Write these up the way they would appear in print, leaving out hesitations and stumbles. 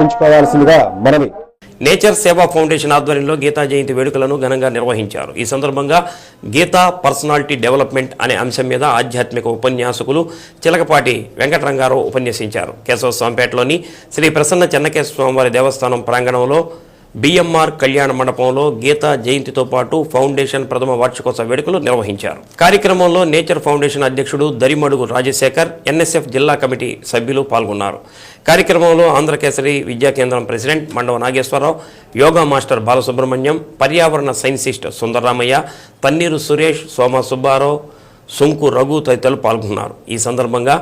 ఉంచుకోవాల్సిందిగా మనవి. నేచర్ సేవా ఫౌండేషన్ ఆధ్వర్యంలో గీతా జయంతి వేడుకలను ఘనంగా నిర్వహించారు. ఈ సందర్భంగా గీతా పర్సనాలిటీ డెవలప్మెంట్ అనే అంశం మీద ఆధ్యాత్మిక ఉపన్యాసకులు చిలకపాటి వెంకటరంగారావు ఉపన్యసించారు. కేశవస్వామిపేటలోని శ్రీ ప్రసన్న చెన్నకేశ్వర స్వామివారి దేవస్థానం ప్రాంగణంలో బిఎంఆర్ కళ్యాణ మండపంలో గీతా జయంతితో పాటు ఫౌండేషన్ ప్రథమ వార్షికోత్సవ వేడుకలు నిర్వహించారు. కార్యక్రమంలో నేచర్ ఫౌండేషన్ అధ్యక్షుడు దరిమడుగు రాజశేఖర్, ఎన్ఎస్ఎఫ్ జిల్లా కమిటీ సభ్యులు పాల్గొన్నారు. కార్యక్రమంలో ఆంధ్రకేసరి విద్యా కేంద్రం ప్రెసిడెంట్ మండవ నాగేశ్వరరావు, యోగా మాస్టర్ బాలసుబ్రహ్మణ్యం, పర్యావరణ సైన్సిస్ట్ సుందరరామయ్య, తన్నీరు సురేష్, సోమ సుబ్బారావు, సుంకు రఘు తదితరులు పాల్గొన్నారు. ఈ సందర్భంగా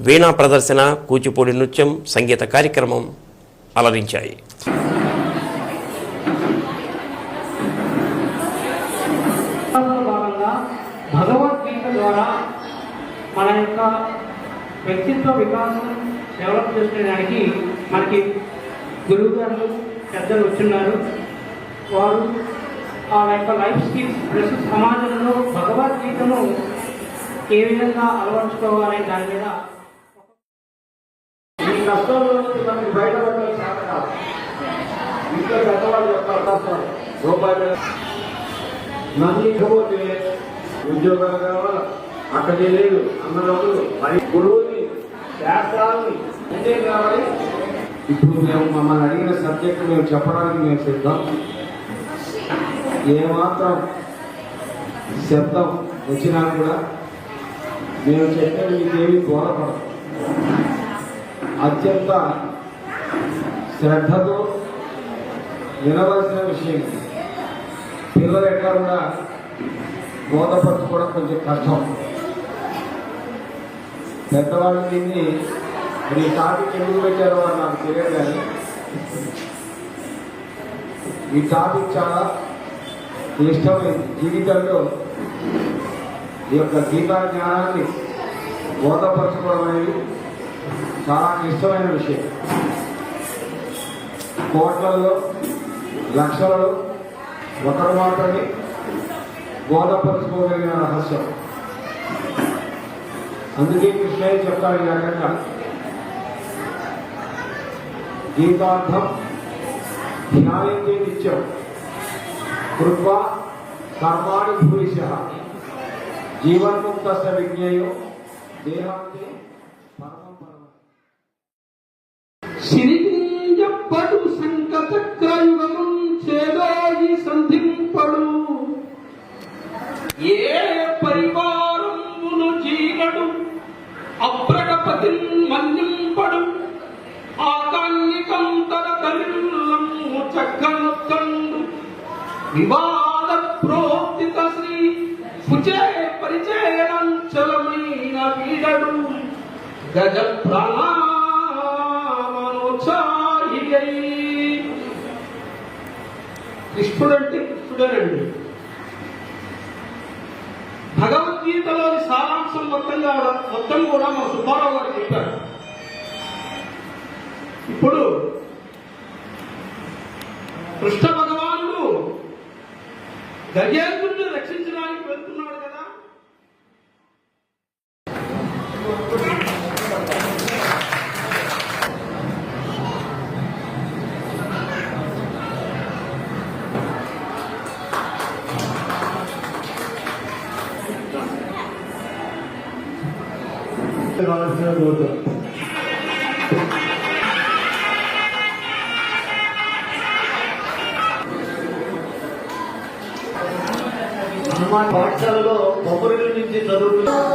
వీణా ప్రదర్శన, కూచిపూడి నృత్యం, సంగీత కార్యక్రమం అలరించాయి. భగవద్గీత ద్వారా మన యొక్క వ్యక్తిత్వ వికాసం డెవలప్ చేసుకోవడానికి మనకి గురువు గారు పెద్దలు వచ్చున్నారు. వారు ఆ యొక్క లైఫ్ స్కిల్స్ ప్రస్తుత సమాజంలో భగవద్గీతను ఏ విధంగా అలవర్చుకోవాలి దాని మీద ఈ కష్టంలో మనకి బయటపడాలి. ఇంట్లో పెద్దవాళ్ళు చెప్తారు రూపాయలు మళ్ళీ పోతే ఉద్యోగాలు కావాలి, అక్కడ లేదు అన్నదమ్ములు మరి గురువుని శాస్త్రాలని అంటే కావాలి. ఇప్పుడు మేము మమ్మల్ని అడిగిన సబ్జెక్టు మేము చెప్పడానికి మేము సిద్ధం. ఏమాత్రం శబ్దం వచ్చినా కూడా మేము చెప్పేది మీకేమీ బోధపడదు. అత్యంత శ్రద్ధతో వినవలసిన విషయం. పిల్లలు ఎట్లా కూడా బోధపరచుకోవడం కొంచెం కష్టం. పెద్దవాళ్ళు దీన్ని ఈ టాపిక్ ఎందుకు పెట్టారో అని నాకు తెలియదు, కానీ ఈ టాపిక్ చాలా క్లిష్టమైంది. జీవితంలో ఈ యొక్క గీతా జ్ఞానాన్ని బోధపరచుకోవడం అనేది చాలా క్లిష్టమైన విషయం. కోట్లలో లక్షలలో ఒకరు మాత్రమే బోధపరచుకోగలిగిన రహస్యం. అందుకే కృష్ణయ్య చెప్తాడు ఈ రకంగా, గీతార్థం ధ్యానించే నిత్యం కృత్వా కర్మాణి భూరిశః జీవన్ముక్తస్య విజ్ఞేయో దేహాంతే పరమం పరమం. సిరిగింజప్పడు సంకచక్రయుగము చేదోయి సంధింపడు ఏ పరివారమును జీవడు అప్రగపతి మన్నింపడు ఆకాన్నికంతర దరిల్లము చక్కనొత్తండు వివాద ప్రోక్తిత శ్రీ సుచే పరిచయంచలమైన వీడడు గజ ప్రాణామనోచార్యై. కృష్ణుడు అంటే కృష్ణుడేనండి. భగవద్గీతలోని సారాంశం మొత్తం కూడా మా సుబ్బారావు గారు చెప్పారు. ఇప్పుడు కృష్ణ భగవానుడు గజేంద్రుడిని రక్షించడానికి వెళ్తున్నాడు కదా. పాఠశాలలో బొమ్మరిల నుంచి చదువుతున్నారు.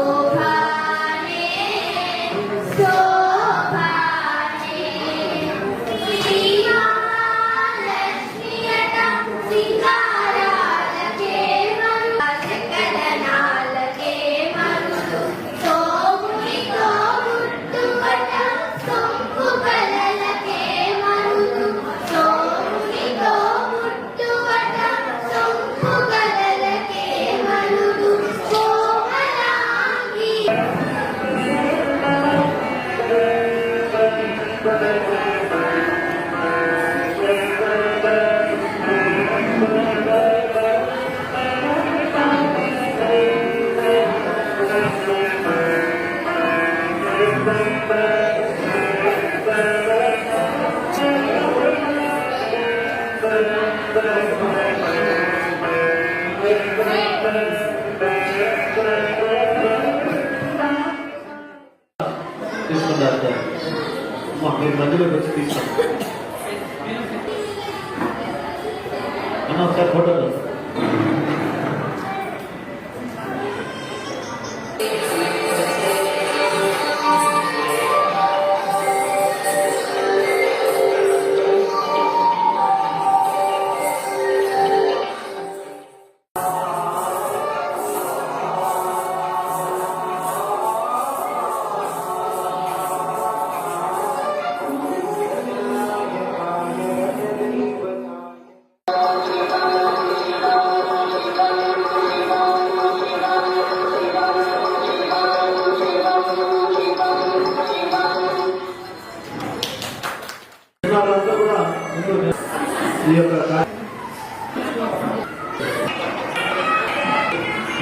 తీసుకున్నారు సార్. మీరు మధ్యలోకి వచ్చి తీసుకోండి అన్న ఒకసారి ఫోటోలు వాళ్ళంతా కూడా ఈ యొక్క